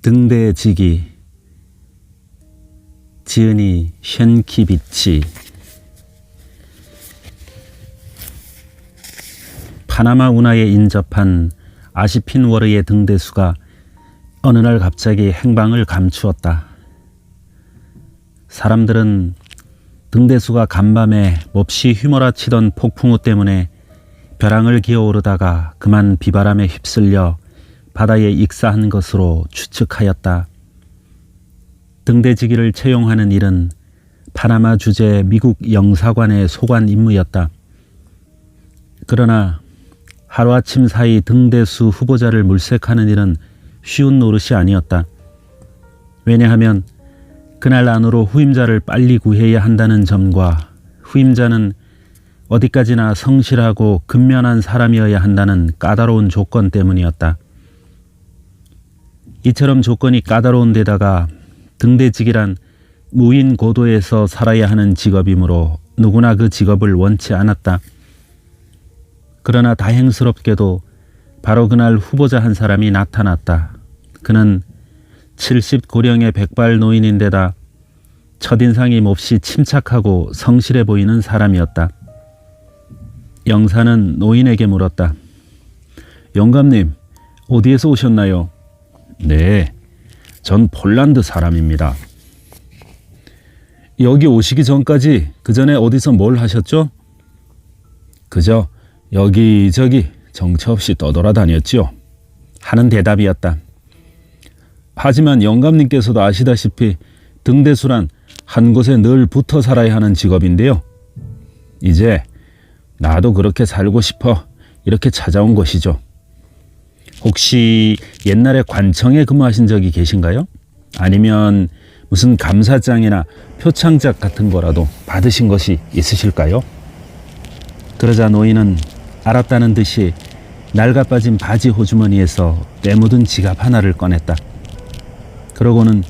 등대지기 지은이 쉔키비치. 파나마 운하에 인접한 아시핀워르의 등대수가 어느 날 갑자기 행방을 감추었다. 사람들은 등대수가 간밤에 몹시 휘몰아치던 폭풍우 때문에 벼랑을 기어오르다가 그만 비바람에 휩쓸려 바다에 익사한 것으로 추측하였다. 등대지기를 채용하는 일은 파나마 주재 미국 영사관의 소관 임무였다. 그러나 하루아침 사이 등대수 후보자를 물색하는 일은 쉬운 노릇이 아니었다. 왜냐하면 그날 안으로 후임자를 빨리 구해야 한다는 점과 후임자는 어디까지나 성실하고 근면한 사람이어야 한다는 까다로운 조건 때문이었다. 이처럼 조건이 까다로운 데다가 등대지기란 무인 고도에서 살아야 하는 직업이므로 누구나 그 직업을 원치 않았다. 그러나 다행스럽게도 바로 그날 후보자 한 사람이 나타났다. 그는 70고령의 백발 노인인데다 첫인상이 몹시 침착하고 성실해 보이는 사람이었다. 영사는 노인에게 물었다. 영감님, 어디에서 오셨나요? 네, 전 폴란드 사람입니다. 여기 오시기 전까지 그 전에 어디서 뭘 하셨죠? 그저 여기저기 정처 없이 떠돌아다녔지요. 하는 대답이었다. 하지만 영감님께서도 아시다시피 등대수란 한 곳에 늘 붙어 살아야 하는 직업인데요. 이제 나도 그렇게 살고 싶어 이렇게 찾아온 것이죠. 혹시 옛날에 관청에 근무하신 적이 계신가요? 아니면 무슨 감사장이나 표창장 같은 거라도 받으신 것이 있으실까요? 그러자 노인은 알았다는 듯이 낡아빠진 바지 호주머니에서 때 묻은 지갑 하나를 꺼냈다. 그러고는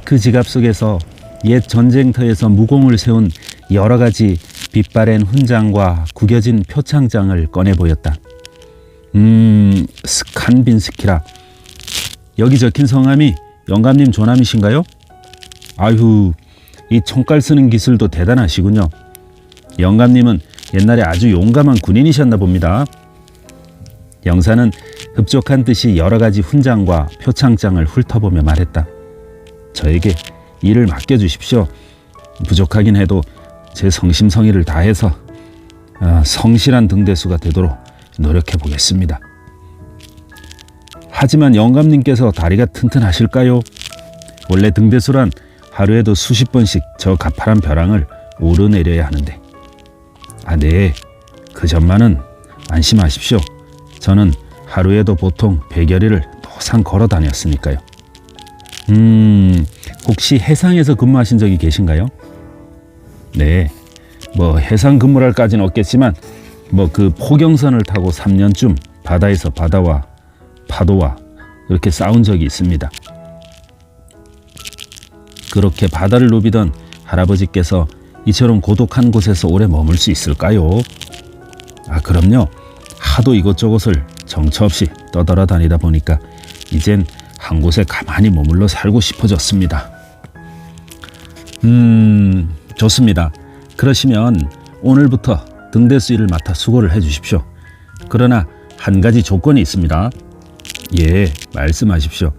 그 지갑 속에서 옛 전쟁터에서 무공을 세운 여러 가지 빛바랜 훈장과 구겨진 표창장을 꺼내 보였다. 스칸빈스키라. 여기 적힌 성함이 영감님 조남이신가요? 아휴, 이 총칼 쓰는 기술도 대단하시군요. 영감님은 옛날에 아주 용감한 군인이셨나 봅니다. 영사는 흡족한 듯이 여러 가지 훈장과 표창장을 훑어보며 말했다. 저에게 일을 맡겨주십시오. 부족하긴 해도 제 성심성의를 다해서 성실한 등대수가 되도록 노력해 보겠습니다. 하지만 영감님께서 다리가 튼튼하실까요? 원래 등대수란 하루에도 수십 번씩 저 가파른 벼랑을 오르내려야 하는데. 네, 그 점만은 안심하십시오. 저는 하루에도 보통 100여리를 노상 걸어 다녔으니까요. 혹시 해상에서 근무하신 적이 계신가요? 네, 해상 근무랄까지는 없겠지만 그 포경선을 타고 3년쯤 바다에서 바다와 파도와 이렇게 싸운 적이 있습니다. 그렇게 바다를 누비던 할아버지께서 이처럼 고독한 곳에서 오래 머물 수 있을까요? 그럼요. 하도 이곳저곳을 정처 없이 떠돌아다니다 보니까 이젠 한 곳에 가만히 머물러 살고 싶어졌습니다. 좋습니다. 그러시면 오늘부터 등대수 일을 맡아 수고를 해주십시오. 그러나 한 가지 조건이 있습니다. 예, 말씀하십시오.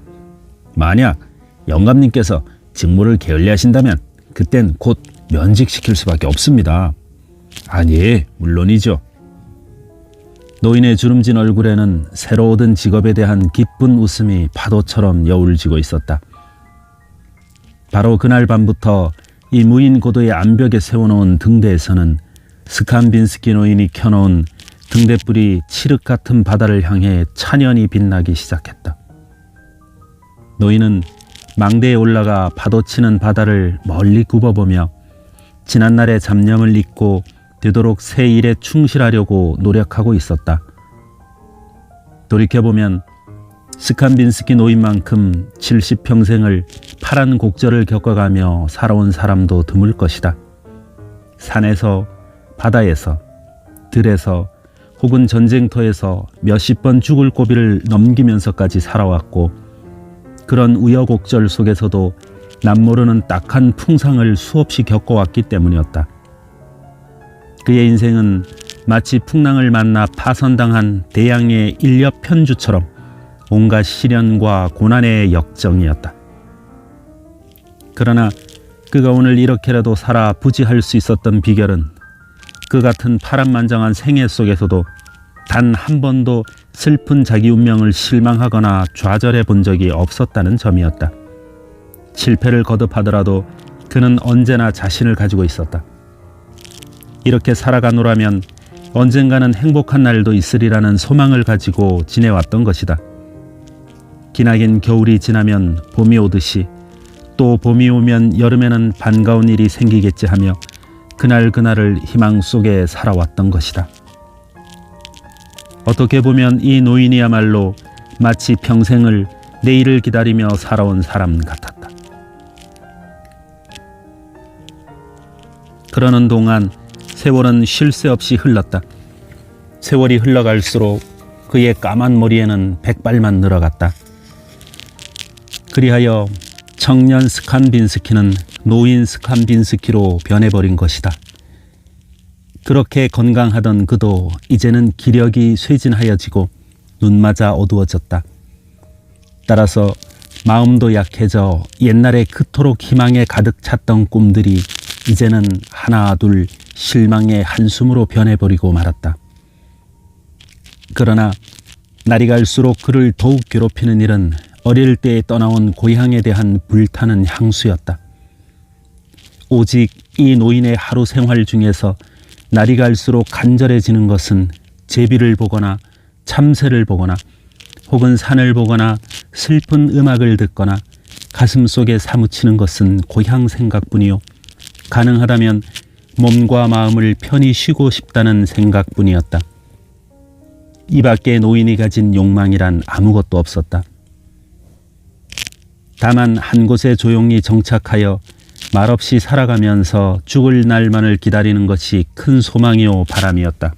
만약 영감님께서 직무를 게을리하신다면 그땐 곧 면직시킬 수밖에 없습니다. 예, 물론이죠. 노인의 주름진 얼굴에는 새로 얻은 직업에 대한 기쁜 웃음이 파도처럼 여울지고 있었다. 바로 그날 밤부터 이 무인 고도의 암벽에 세워놓은 등대에서는 스칸빈스키 노인이 켜놓은 등대불이 칠흑 같은 바다를 향해 찬연히 빛나기 시작했다. 노인은 망대에 올라가 파도치는 바다를 멀리 굽어보며 지난날의 잡념을 잊고 되도록 새 일에 충실하려고 노력하고 있었다. 돌이켜보면 스칸빈스키 노인만큼 70평생을 파란 곡절을 겪어가며 살아온 사람도 드물 것이다. 산에서, 바다에서, 들에서 혹은 전쟁터에서 몇십 번 죽을 고비를 넘기면서까지 살아왔고 그런 우여곡절 속에서도 남모르는 딱한 풍상을 수없이 겪어왔기 때문이었다. 그의 인생은 마치 풍랑을 만나 파선당한 대양의 인력 편주처럼 온갖 시련과 고난의 역정이었다. 그러나 그가 오늘 이렇게라도 살아 부지할 수 있었던 비결은 그 같은 파란만장한 생애 속에서도 단 한 번도 슬픈 자기 운명을 실망하거나 좌절해 본 적이 없었다는 점이었다. 실패를 거듭하더라도 그는 언제나 자신을 가지고 있었다. 이렇게 살아가노라면 언젠가는 행복한 날도 있으리라는 소망을 가지고 지내왔던 것이다. 기나긴 겨울이 지나면 봄이 오듯이 또 봄이 오면 여름에는 반가운 일이 생기겠지 하며 그날그날을 희망 속에 살아왔던 것이다. 어떻게 보면 이 노인이야말로 마치 평생을 내일을 기다리며 살아온 사람 같았다. 그러는 동안 세월은 쉴 새 없이 흘렀다. 세월이 흘러갈수록 그의 까만 머리에는 백발만 늘어갔다. 그리하여 청년 스칸빈스키는 노인 스칸빈스키로 변해버린 것이다. 그렇게 건강하던 그도 이제는 기력이 쇠진하여지고 눈마저 어두워졌다. 따라서 마음도 약해져 옛날에 그토록 희망에 가득 찼던 꿈들이 이제는 하나 둘 실망의 한숨으로 변해버리고 말았다. 그러나 날이 갈수록 그를 더욱 괴롭히는 일은 어릴 때에 떠나온 고향에 대한 불타는 향수였다. 오직 이 노인의 하루 생활 중에서 날이 갈수록 간절해지는 것은 제비를 보거나 참새를 보거나 혹은 산을 보거나 슬픈 음악을 듣거나 가슴 속에 사무치는 것은 고향 생각뿐이요, 가능하다면 몸과 마음을 편히 쉬고 싶다는 생각뿐이었다. 이 밖에 노인이 가진 욕망이란 아무것도 없었다. 다만 한 곳에 조용히 정착하여 말없이 살아가면서 죽을 날만을 기다리는 것이 큰 소망이요 바람이었다.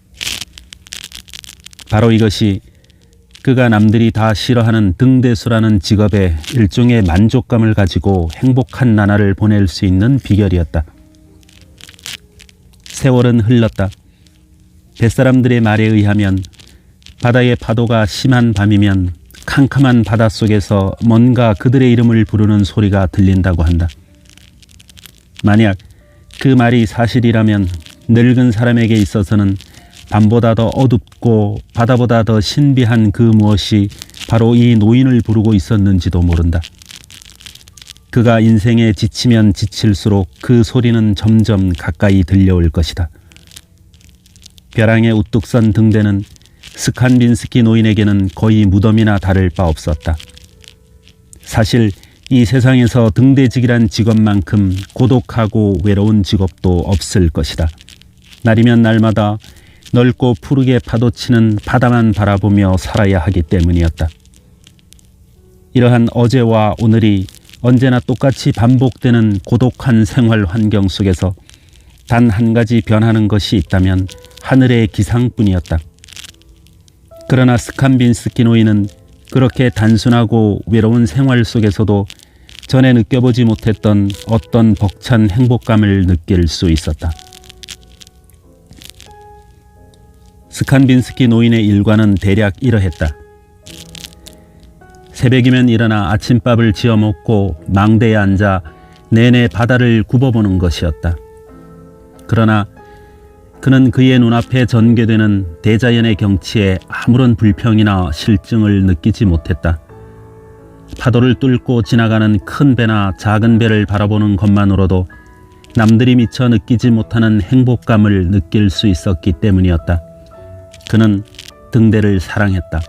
바로 이것이 그가 남들이 다 싫어하는 등대수라는 직업에 일종의 만족감을 가지고 행복한 나날을 보낼 수 있는 비결이었다. 세월은 흘렀다. 뱃사람들의 말에 의하면 바다의 파도가 심한 밤이면 캄캄한 바닷속에서 뭔가 그들의 이름을 부르는 소리가 들린다고 한다. 만약 그 말이 사실이라면 늙은 사람에게 있어서는 밤보다 더 어둡고 바다보다 더 신비한 그 무엇이 바로 이 노인을 부르고 있었는지도 모른다. 그가 인생에 지치면 지칠수록 그 소리는 점점 가까이 들려올 것이다. 벼랑에 우뚝 선 등대는 스칸빈스키 노인에게는 거의 무덤이나 다를 바 없었다. 사실 이 세상에서 등대직이란 직업만큼 고독하고 외로운 직업도 없을 것이다. 날이면 날마다 넓고 푸르게 파도치는 바다만 바라보며 살아야 하기 때문이었다. 이러한 어제와 오늘이 언제나 똑같이 반복되는 고독한 생활 환경 속에서 단 한 가지 변하는 것이 있다면 하늘의 기상뿐이었다. 그러나 스칸빈스키 노인은 그렇게 단순하고 외로운 생활 속에서도 전에 느껴보지 못했던 어떤 벅찬 행복감을 느낄 수 있었다. 스칸빈스키 노인의 일과는 대략 이러했다. 새벽이면 일어나 아침밥을 지어 먹고 망대에 앉아 내내 바다를 굽어보는 것이었다. 그러나 그는 그의 눈앞에 전개되는 대자연의 경치에 아무런 불평이나 실증을 느끼지 못했다. 파도를 뚫고 지나가는 큰 배나 작은 배를 바라보는 것만으로도 남들이 미처 느끼지 못하는 행복감을 느낄 수 있었기 때문이었다. 그는 등대를 사랑했다.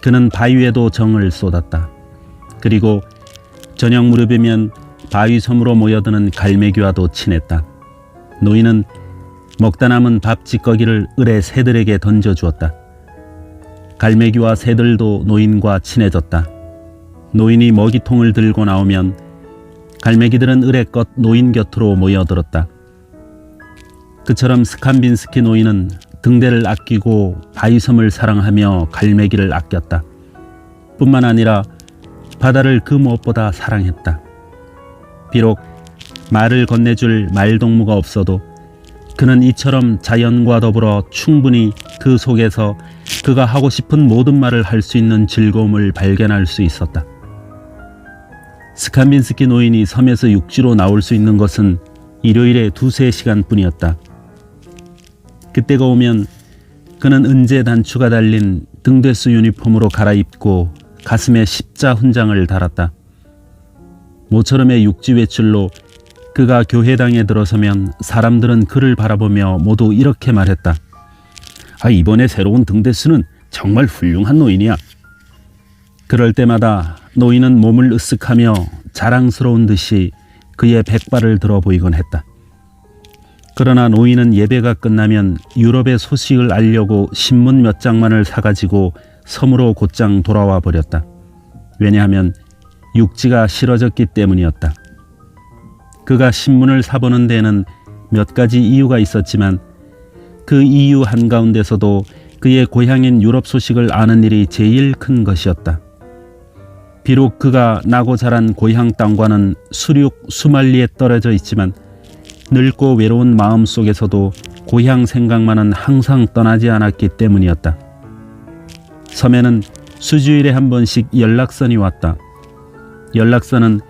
그는 바위에도 정을 쏟았다. 그리고 저녁 무렵이면 바위 섬으로 모여드는 갈매기와도 친했다. 노인은 먹다 남은 밥 찌꺼기를 을의 새들에게 던져주었다. 갈매기와 새들도 노인과 친해졌다. 노인이 먹이통을 들고 나오면 갈매기들은 의례껏 노인 곁으로 모여들었다. 그처럼 스칸빈스키 노인은 등대를 아끼고 바위섬을 사랑하며 갈매기를 아꼈다. 뿐만 아니라 바다를 그 무엇보다 사랑했다. 비록 말을 건네줄 말동무가 없어도 그는 이처럼 자연과 더불어 충분히 그 속에서 그가 하고 싶은 모든 말을 할 수 있는 즐거움을 발견할 수 있었다. 스칸빈스키 노인이 섬에서 육지로 나올 수 있는 것은 일요일에 2-3시간 뿐이었다. 그때가 오면 그는 은재 단추가 달린 등대수 유니폼으로 갈아입고 가슴에 십자 훈장을 달았다. 모처럼의 육지 외출로 그가 교회당에 들어서면 사람들은 그를 바라보며 모두 이렇게 말했다. 이번에 새로운 등대수는 정말 훌륭한 노인이야. 그럴 때마다 노인은 몸을 으쓱하며 자랑스러운 듯이 그의 백발을 들어 보이곤 했다. 그러나 노인은 예배가 끝나면 유럽의 소식을 알려고 신문 몇 장만을 사가지고 섬으로 곧장 돌아와 버렸다. 왜냐하면 육지가 싫어졌기 때문이었다. 그가 신문을 사보는 데에는 몇 가지 이유가 있었지만 그 이유 한가운데서도 그의 고향인 유럽 소식을 아는 일이 제일 큰 것이었다. 비록 그가 나고 자란 고향 땅과는 수만 리에 떨어져 있지만 늙고 외로운 마음 속에서도 고향 생각만은 항상 떠나지 않았기 때문이었다. 섬에는 수주일에 한 번씩 연락선이 왔다. 연락선은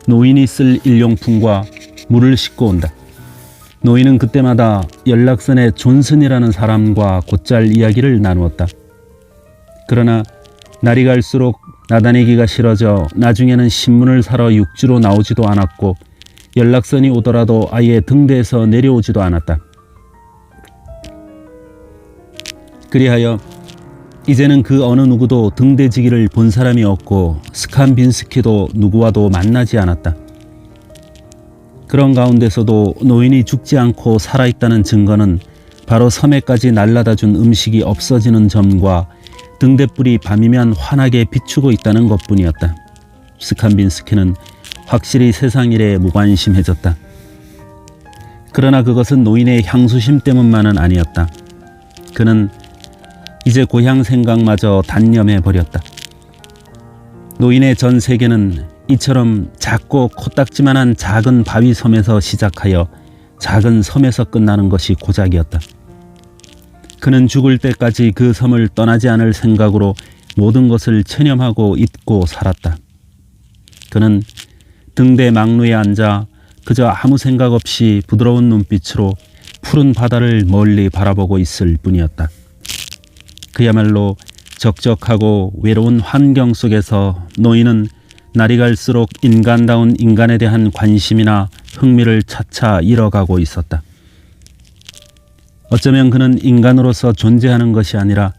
노인이 쓸 일용품과 물을 싣고 온다. 노인은 그때마다 연락선의 존슨이라는 사람과 곧잘 이야기를 나누었다. 그러나 날이 갈수록 나다니기가 싫어져 나중에는 신문을 사러 육지로 나오지도 않았고 연락선이 오더라도 아예 등대에서 내려오지도 않았다. 그리하여 이제는 그 어느 누구도 등대지기를 본 사람이 없고 스칸빈스키도 누구와도 만나지 않았다. 그런 가운데서도 노인이 죽지 않고 살아있다는 증거는 바로 섬에까지 날라다 준 음식이 없어지는 점과 등대불이 밤이면 환하게 비추고 있다는 것뿐이었다. 스칸빈스키는 확실히 세상 일에 무관심해졌다. 그러나 그것은 노인의 향수심 때문만은 아니었다. 그는 이제 고향 생각마저 단념해버렸다. 노인의 전 세계는 이처럼 작고 코딱지만한 작은 바위 섬에서 시작하여 작은 섬에서 끝나는 것이 고작이었다. 그는 죽을 때까지 그 섬을 떠나지 않을 생각으로 모든 것을 체념하고 잊고 살았다. 그는 등대 막루에 앉아 그저 아무 생각 없이 부드러운 눈빛으로 푸른 바다를 멀리 바라보고 있을 뿐이었다. 그야말로 적적하고 외로운 환경 속에서 노인은 날이 갈수록 인간다운 인간에 대한 관심이나 흥미를 차차 잃어가고 있었다. 어쩌면 그는 인간으로서 존재하는 것이 아니라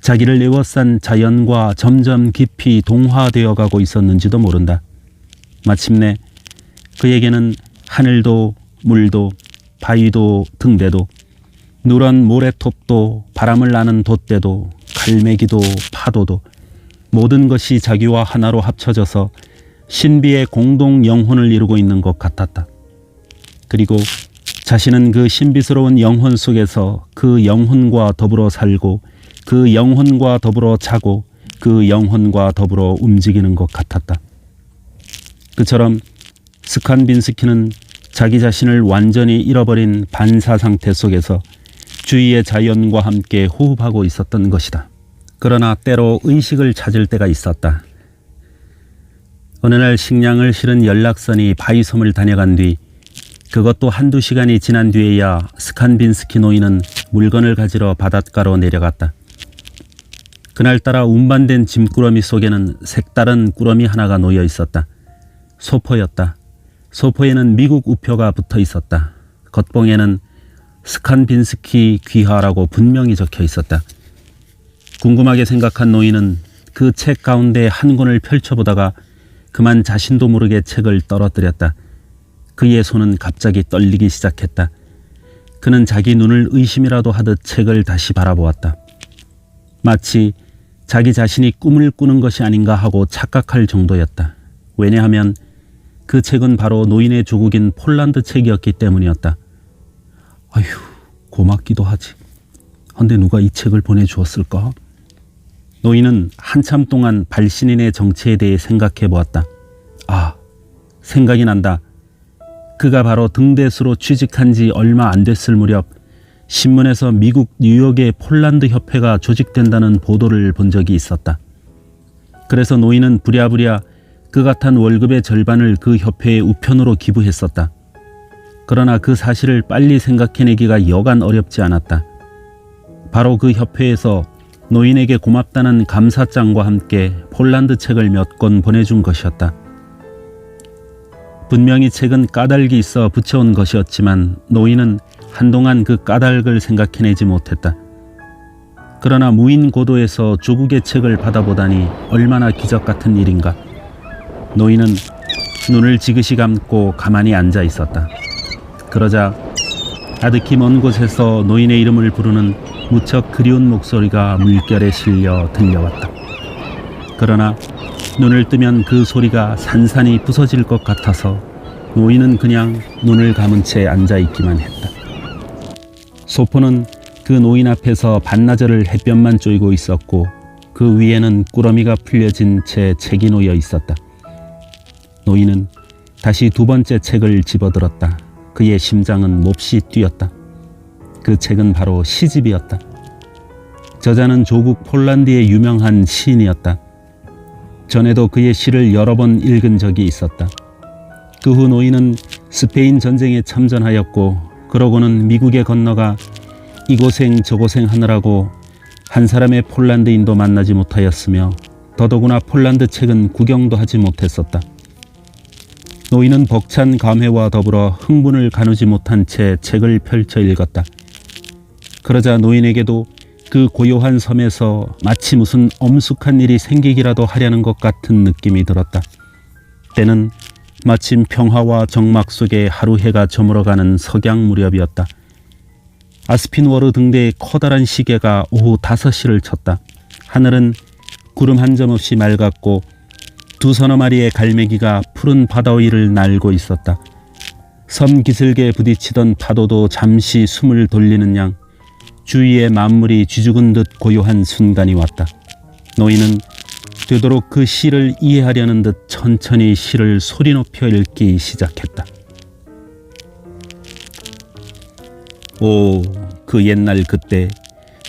자기를 에워싼 자연과 점점 깊이 동화되어 가고 있었는지도 모른다. 마침내 그에게는 하늘도 물도 바위도 등대도 누런 모래톱도 바람을 나는 돛대도 갈매기도 파도도 모든 것이 자기와 하나로 합쳐져서 신비의 공동 영혼을 이루고 있는 것 같았다. 그리고 자신은 그 신비스러운 영혼 속에서 그 영혼과 더불어 살고 그 영혼과 더불어 자고 그 영혼과 더불어 움직이는 것 같았다. 그처럼 스칸빈스키는 자기 자신을 완전히 잃어버린 반사 상태 속에서 주위의 자연과 함께 호흡하고 있었던 것이다. 그러나 때로 의식을 찾을 때가 있었다. 어느 날 식량을 실은 연락선이 바위섬을 다녀간 뒤 그것도 1-2시간이 지난 뒤에야 스칸빈스키 노인은 물건을 가지러 바닷가로 내려갔다. 그날따라 운반된 짐꾸러미 속에는 색다른 꾸러미 하나가 놓여 있었다. 소포였다. 소포에는 미국 우표가 붙어 있었다. 겉봉에는 스칸빈스키 귀하라고 분명히 적혀 있었다. 궁금하게 생각한 노인은 그 책 가운데 한 권을 펼쳐보다가 그만 자신도 모르게 책을 떨어뜨렸다. 그의 손은 갑자기 떨리기 시작했다. 그는 자기 눈을 의심이라도 하듯 책을 다시 바라보았다. 마치 자기 자신이 꿈을 꾸는 것이 아닌가 하고 착각할 정도였다. 왜냐하면 그 책은 바로 노인의 조국인 폴란드 책이었기 때문이었다. 아휴, 고맙기도 하지. 헌데 누가 이 책을 보내주었을까? 노인은 한참 동안 발신인의 정체에 대해 생각해 보았다. 아, 생각이 난다. 그가 바로 등대수로 취직한 지 얼마 안 됐을 무렵 신문에서 미국 뉴욕의 폴란드 협회가 조직된다는 보도를 본 적이 있었다. 그래서 노인은 부랴부랴 그가 탄 월급의 절반을 그 협회의 우편으로 기부했었다. 그러나 그 사실을 빨리 생각해내기가 여간 어렵지 않았다. 바로 그 협회에서 노인에게 고맙다는 감사장과 함께 폴란드 책을 몇 권 보내준 것이었다. 분명히 책은 까닭이 있어 붙여온 것이었지만 노인은 한동안 그 까닭을 생각해내지 못했다. 그러나 무인 고도에서 조국의 책을 받아보다니 얼마나 기적 같은 일인가. 노인은 눈을 지그시 감고 가만히 앉아 있었다. 그러자 아득히 먼 곳에서 노인의 이름을 부르는 무척 그리운 목소리가 물결에 실려 들려왔다. 그러나 눈을 뜨면 그 소리가 산산이 부서질 것 같아서 노인은 그냥 눈을 감은 채 앉아있기만 했다. 소포는 그 노인 앞에서 반나절을 햇볕만 쬐고 있었고 그 위에는 꾸러미가 풀려진 채 책이 놓여 있었다. 노인은 다시 두 번째 책을 집어들었다. 그의 심장은 몹시 뛰었다. 그 책은 바로 시집이었다. 저자는 조국 폴란드의 유명한 시인이었다. 전에도 그의 시를 여러 번 읽은 적이 있었다. 그 후 노인은 스페인 전쟁에 참전하였고 그러고는 미국에 건너가 이고생 저고생 하느라고 한 사람의 폴란드인도 만나지 못하였으며 더더구나 폴란드 책은 구경도 하지 못했었다. 노인은 벅찬 감회와 더불어 흥분을 가누지 못한 채 책을 펼쳐 읽었다. 그러자 노인에게도 그 고요한 섬에서 마치 무슨 엄숙한 일이 생기기라도 하려는 것 같은 느낌이 들었다. 때는 마침 평화와 정막 속에 하루 해가 저물어가는 석양 무렵이었다. 아스핀워르 등대의 커다란 시계가 오후 5시를 쳤다. 하늘은 구름 한 점 없이 맑았고 두서너 마리의 갈매기가 푸른 바다 위를 날고 있었다. 섬 기슭에 부딪히던 파도도 잠시 숨을 돌리는 양 주위의 만물이 쥐죽은 듯 고요한 순간이 왔다. 노인은 되도록 그 시를 이해하려는 듯 천천히 시를 소리 높여 읽기 시작했다. 오, 그 옛날 그때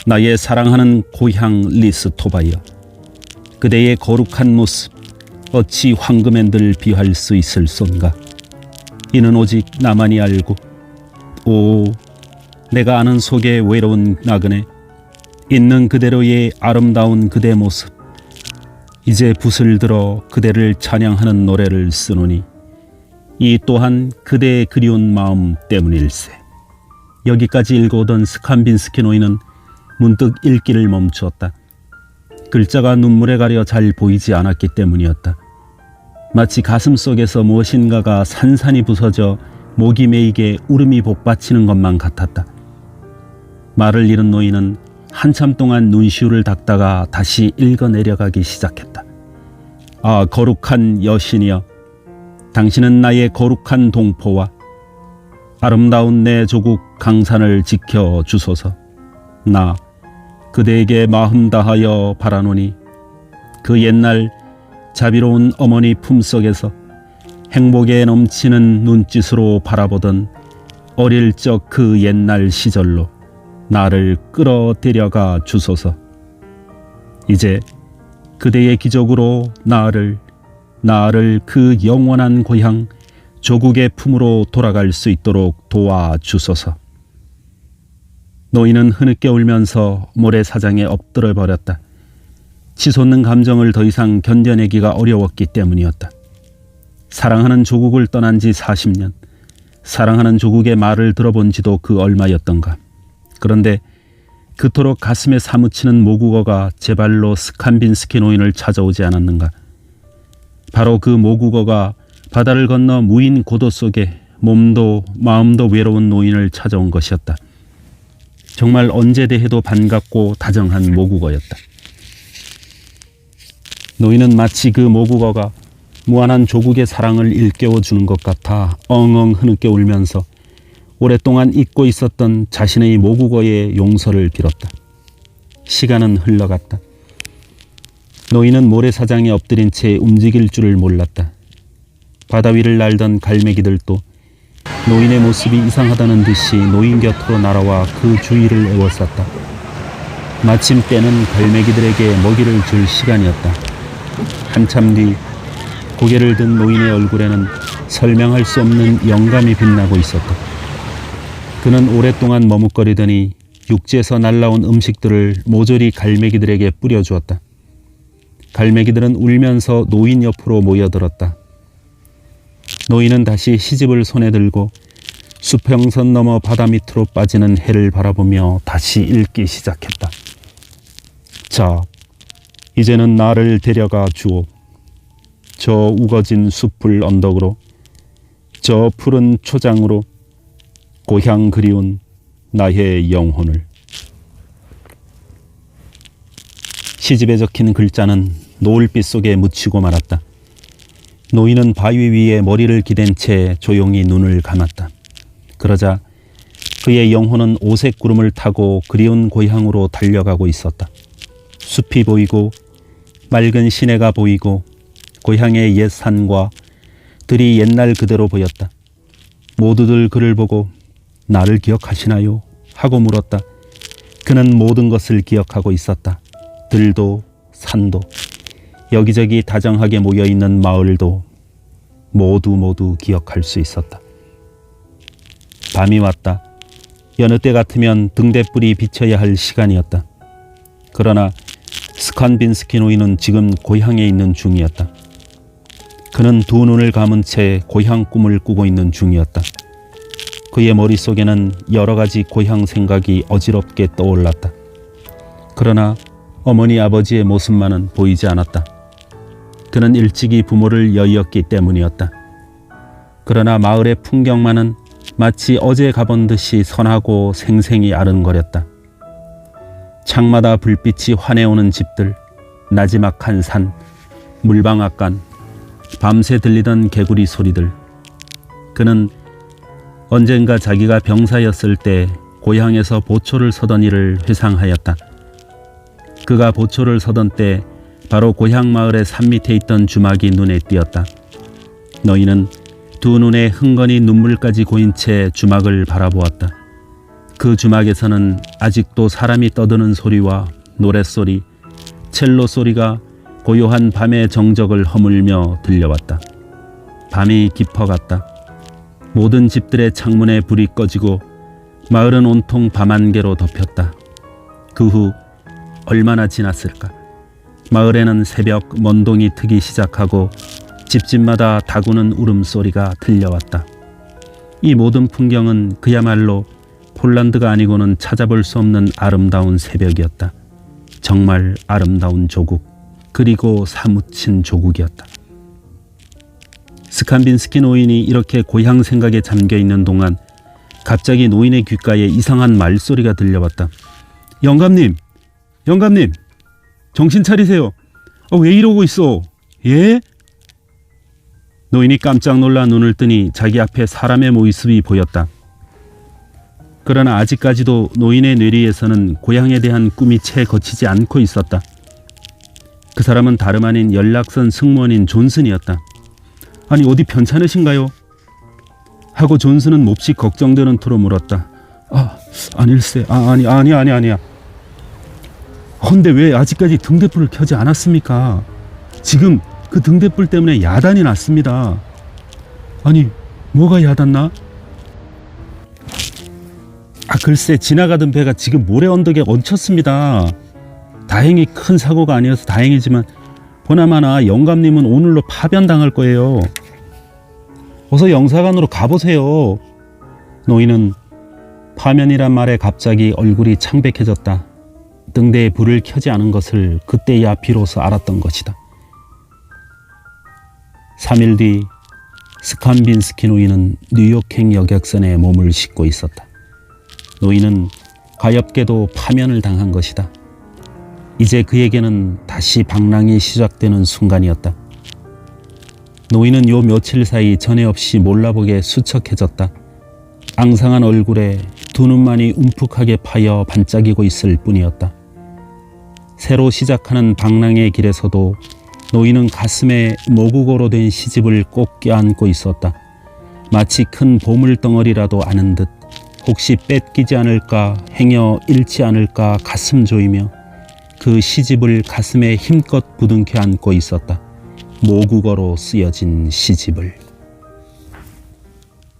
나의 사랑하는 고향 리스토바여, 그대의 거룩한 모습 어찌 황금에 늘 비할 수 있을 쏜가. 이는 오직 나만이 알고, 오, 내가 아는 속의 외로운 나그네, 있는 그대로의 아름다운 그대 모습, 이제 붓을 들어 그대를 찬양하는 노래를 쓰노니 이 또한 그대의 그리운 마음 때문일세. 여기까지 읽어오던 스칸빈스키 노인은 문득 읽기를 멈추었다. 글자가 눈물에 가려 잘 보이지 않았기 때문이었다. 마치 가슴 속에서 무엇인가가 산산이 부서져 목이 메이게 울음이 복받치는 것만 같았다. 말을 잃은 노인은 한참 동안 눈시울을 닦다가 다시 읽어내려가기 시작했다. 아, 거룩한 여신이여, 당신은 나의 거룩한 동포와 아름다운 내 조국 강산을 지켜주소서. 나 그대에게 마음 다하여 바라노니 그 옛날 자비로운 어머니 품속에서 행복에 넘치는 눈짓으로 바라보던 어릴 적 그 옛날 시절로 나를 끌어들여가 주소서. 이제 그대의 기적으로 나를 그 영원한 고향 조국의 품으로 돌아갈 수 있도록 도와주소서. 노인은 흐느껴 울면서 모래사장에 엎드려 버렸다. 치솟는 감정을 더 이상 견뎌내기가 어려웠기 때문이었다. 사랑하는 조국을 떠난 지 40년, 사랑하는 조국의 말을 들어본 지도 그 얼마였던가. 그런데 그토록 가슴에 사무치는 모국어가 제발로 스칸빈스키 노인을 찾아오지 않았는가. 바로 그 모국어가 바다를 건너 무인 고도 속에 몸도 마음도 외로운 노인을 찾아온 것이었다. 정말 언제 대해도 반갑고 다정한 모국어였다. 노인은 마치 그 모국어가 무한한 조국의 사랑을 일깨워 주는 것 같아 엉엉 흐느껴 울면서 오랫동안 잊고 있었던 자신의 모국어의 용서를 빌었다. 시간은 흘러갔다. 노인은 모래사장에 엎드린 채 움직일 줄을 몰랐다. 바다 위를 날던 갈매기들도 노인의 모습이 이상하다는 듯이 노인 곁으로 날아와 그 주위를 에워쌌다. 마침 때는 갈매기들에게 먹이를 줄 시간이었다. 한참 뒤 고개를 든 노인의 얼굴에는 설명할 수 없는 영감이 빛나고 있었다. 그는 오랫동안 머뭇거리더니 육지에서 날라온 음식들을 모조리 갈매기들에게 뿌려주었다. 갈매기들은 울면서 노인 옆으로 모여들었다. 노인은 다시 시집을 손에 들고 수평선 넘어 바다 밑으로 빠지는 해를 바라보며 다시 읽기 시작했다. 자, 이제는 나를 데려가 주오. 저 우거진 숲을 언덕으로, 저 푸른 초장으로 고향 그리운 나의 영혼을. 시집에 적힌 글자는 노을빛 속에 묻히고 말았다. 노인은 바위 위에 머리를 기댄 채 조용히 눈을 감았다. 그러자 그의 영혼은 오색 구름을 타고 그리운 고향으로 달려가고 있었다. 숲이 보이고 맑은 시내가 보이고 고향의 옛 산과 들이 옛날 그대로 보였다. 모두들 그를 보고 나를 기억하시나요? 하고 물었다. 그는 모든 것을 기억하고 있었다. 들도 산도 여기저기 다정하게 모여있는 마을도 모두 기억할 수 있었다. 밤이 왔다. 여느 때 같으면 등대불이 비쳐야 할 시간이었다. 그러나 스칸빈스키 노인은 지금 고향에 있는 중이었다. 그는 두 눈을 감은 채 고향 꿈을 꾸고 있는 중이었다. 그의 머릿속에는 여러 가지 고향 생각이 어지럽게 떠올랐다. 그러나 어머니 아버지의 모습만은 보이지 않았다. 그는 일찍이 부모를 여의었기 때문이었다. 그러나 마을의 풍경만은 마치 어제 가본 듯이 선하고 생생히 아른거렸다. 창마다 불빛이 환해오는 집들, 나지막한 산, 물방앗간, 밤새 들리던 개구리 소리들. 그는 언젠가 자기가 병사였을 때 고향에서 보초를 서던 일을 회상하였다. 그가 보초를 서던 때 바로 고향 마을의 산 밑에 있던 주막이 눈에 띄었다. 노인은 두 눈에 흥건히 눈물까지 고인 채 주막을 바라보았다. 그 주막에서는 아직도 사람이 떠드는 소리와 노랫소리, 첼로 소리가 고요한 밤의 정적을 허물며 들려왔다. 밤이 깊어갔다. 모든 집들의 창문에 불이 꺼지고 마을은 온통 밤안개로 덮였다. 그 후 얼마나 지났을까? 마을에는 새벽 먼동이 트기 시작하고 집집마다 다구는 울음소리가 들려왔다. 이 모든 풍경은 그야말로 폴란드가 아니고는 찾아볼 수 없는 아름다운 새벽이었다. 정말 아름다운 조국, 그리고 사무친 조국이었다. 스칸빈스키 노인이 이렇게 고향 생각에 잠겨있는 동안 갑자기 노인의 귓가에 이상한 말소리가 들려왔다. 영감님! 영감님! 정신 차리세요. 왜 이러고 있어? 예? 노인이 깜짝 놀라 눈을 뜨니 자기 앞에 사람의 모습이 보였다. 그러나 아직까지도 노인의 뇌리에서는 고향에 대한 꿈이 채 거치지 않고 있었다. 그 사람은 다름 아닌 연락선 승무원인 존슨이었다. 아니 어디 편찮으신가요? 하고 존슨은 몹시 걱정되는 투로 물었다. 아닐세. 아니야. 헌데 왜 아직까지 등대불을 켜지 않았습니까? 지금 그 등대불 때문에 야단이 났습니다. 아니 뭐가 야단나? 글쎄 지나가던 배가 지금 모래 언덕에 얹혔습니다. 다행히 큰 사고가 아니어서 다행이지만 보나마나 영감님은 오늘로 파변당할 거예요. 어서 영사관으로 가보세요. 노인은 파면이란 말에 갑자기 얼굴이 창백해졌다. 등대에 불을 켜지 않은 것을 그때야 비로소 알았던 것이다. 3일 뒤 스칸빈스키 노인은 뉴욕행 여객선에 몸을 싣고 있었다. 노인은 가엾게도 파면을 당한 것이다. 이제 그에게는 다시 방랑이 시작되는 순간이었다. 노인은 요 며칠 사이 전에 없이 몰라보게 수척해졌다. 앙상한 얼굴에 두 눈만이 움푹하게 파여 반짝이고 있을 뿐이었다. 새로 시작하는 방랑의 길에서도 노인은 가슴에 모국어로 된 시집을 꼭 껴안고 있었다. 마치 큰 보물덩어리라도 아는 듯 혹시 뺏기지 않을까, 행여 잃지 않을까 가슴 조이며 그 시집을 가슴에 힘껏 부둥켜 안고 있었다. 모국어로 쓰여진 시집을.